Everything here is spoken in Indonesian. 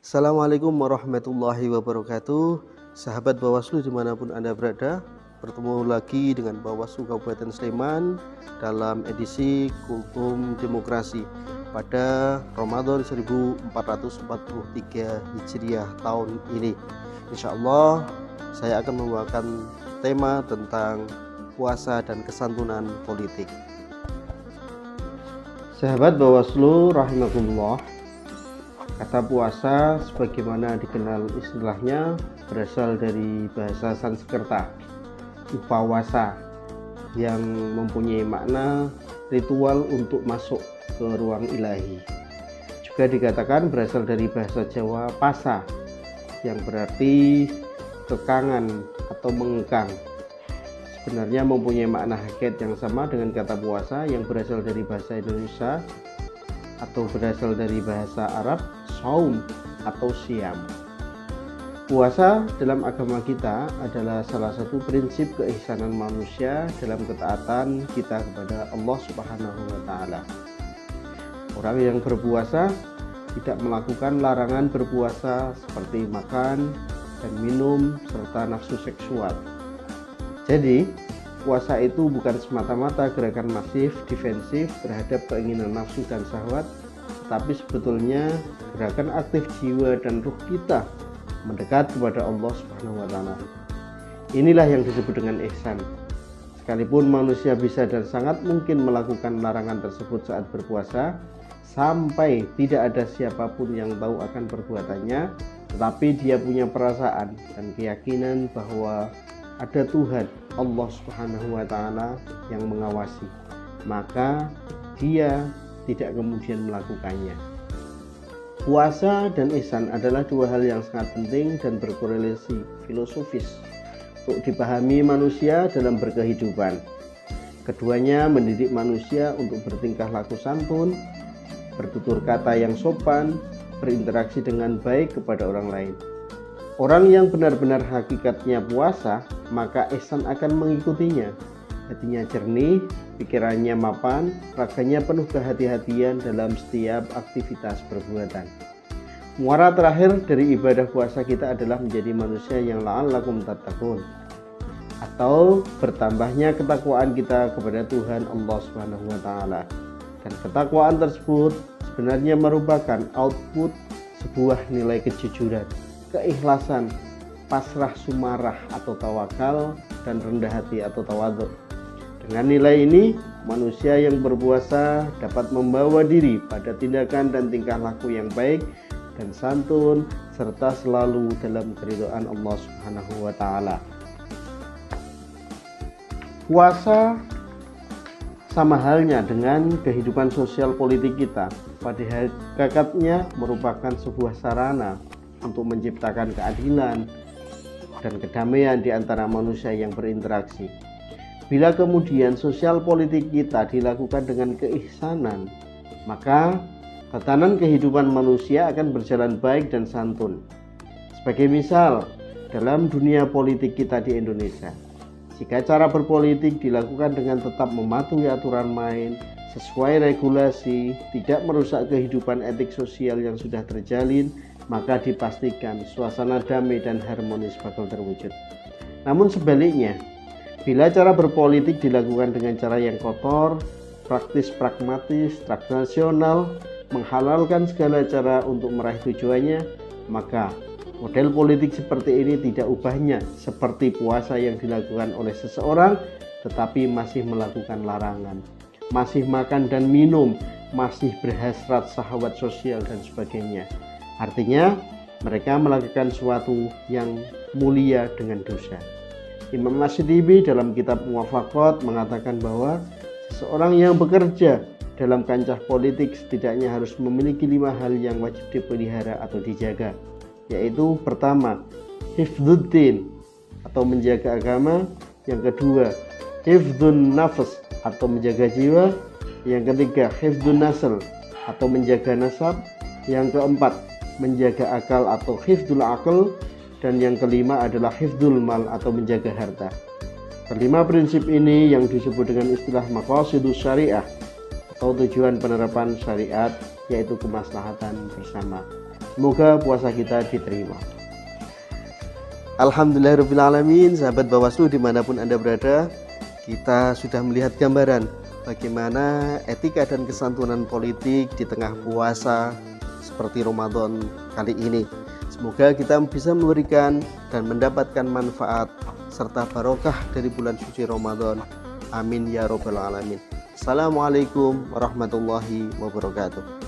Assalamualaikum warahmatullahi wabarakatuh. Sahabat Bawaslu dimanapun Anda berada, bertemu lagi dengan Bawaslu Kabupaten Sleman dalam edisi Kultum Demokrasi pada Ramadan 1443 Hijriah tahun ini. Insya Allah saya akan membawakan tema tentang puasa dan kesantunan politik. Sahabat Bawaslu rahimakumullah, kata puasa sebagaimana dikenal istilahnya berasal dari bahasa Sanskerta upawasa yang mempunyai makna ritual untuk masuk ke ruang ilahi. Juga dikatakan berasal dari bahasa Jawa pasa yang berarti kekangan atau mengekang. Sebenarnya mempunyai makna hakikat yang sama dengan kata puasa yang berasal dari bahasa Indonesia atau berasal dari bahasa Arab saum atau siam. Puasa dalam agama kita adalah salah satu prinsip keisanan manusia dalam ketaatan kita kepada Allah Subhanahu wa taala. Orang yang berpuasa tidak melakukan larangan berpuasa seperti makan dan minum serta nafsu seksual. Jadi, puasa itu bukan semata-mata gerakan masif defensif terhadap keinginan nafsu dan syahwat, tapi sebetulnya gerakan aktif jiwa dan ruh kita mendekat kepada Allah Subhanahu wa taala. Inilah yang disebut dengan ihsan. Sekalipun manusia bisa dan sangat mungkin melakukan larangan tersebut saat berpuasa, sampai tidak ada siapapun yang tahu akan perbuatannya, tetapi dia punya perasaan dan keyakinan bahwa ada Tuhan Allah Subhanahu wa taala yang mengawasi, maka dia tidak kemudian melakukannya. Puasa dan ihsan adalah dua hal yang sangat penting dan berkorelasi filosofis untuk dipahami manusia dalam berkehidupan. Keduanya mendidik manusia untuk bertingkah laku santun, bertutur kata yang sopan, berinteraksi dengan baik kepada orang lain. Orang yang benar-benar hakikatnya puasa, maka ihsan akan mengikutinya. Hatinya jernih, pikirannya mapan, raganya penuh kehati-hatian dalam setiap aktivitas perbuatan. Muara terakhir dari ibadah puasa kita adalah menjadi manusia yang la'allakum tattaqun, atau bertambahnya ketakwaan kita kepada Tuhan Allah Subhanahu wa taala. Dan ketakwaan tersebut sebenarnya merupakan output sebuah nilai kejujuran, keikhlasan, pasrah sumarah atau tawakal, dan rendah hati atau tawadhu. Dengan nilai ini, manusia yang berpuasa dapat membawa diri pada tindakan dan tingkah laku yang baik dan santun, serta selalu dalam keridhaan Allah Subhanahu wa taala. Puasa sama halnya dengan kehidupan sosial politik kita, pada hakikatnya merupakan sebuah sarana untuk menciptakan keadilan dan kedamaian di antara manusia yang berinteraksi. Bila kemudian sosial politik kita dilakukan dengan keihsanan, maka tatanan kehidupan manusia akan berjalan baik dan santun. Sebagai misal, dalam dunia politik kita di Indonesia, jika cara berpolitik dilakukan dengan tetap mematuhi aturan main, sesuai regulasi, tidak merusak kehidupan etik sosial yang sudah terjalin, maka dipastikan suasana damai dan harmonis bakal terwujud. Namun sebaliknya, bila cara berpolitik dilakukan dengan cara yang kotor, praktis pragmatis, transnasional, menghalalkan segala cara untuk meraih tujuannya, maka model politik seperti ini tidak ubahnya seperti puasa yang dilakukan oleh seseorang tetapi masih melakukan larangan, masih makan dan minum, masih berhasrat syahwat sosial dan sebagainya. Artinya mereka melakukan sesuatu yang mulia dengan dosa. Imam Nasyidibbi dalam kitab Muwafaqat mengatakan bahwa seseorang yang bekerja dalam kancah politik setidaknya harus memiliki 5 hal yang wajib dipelihara atau dijaga, yaitu pertama, hifdzuddin atau menjaga agama, yang kedua, hifdzun nafs atau menjaga jiwa, yang ketiga, hifdzun nasl atau menjaga nasab, yang keempat, menjaga akal atau hifdzul akal, dan yang kelima adalah hifdzul mal atau menjaga harta. Kelima prinsip ini yang disebut dengan istilah maqasidus syariah atau tujuan penerapan syariat, yaitu kemaslahatan bersama. Semoga puasa kita diterima. Alhamdulillahirrabbilalamin. Sahabat Bawaslu dimanapun Anda berada, kita sudah melihat gambaran bagaimana etika dan kesantunan politik di tengah puasa seperti Ramadan kali ini. Semoga kita bisa memberikan dan mendapatkan manfaat serta barokah dari bulan suci Ramadan. Amin ya robbal alamin. Assalamualaikum warahmatullahi wabarakatuh.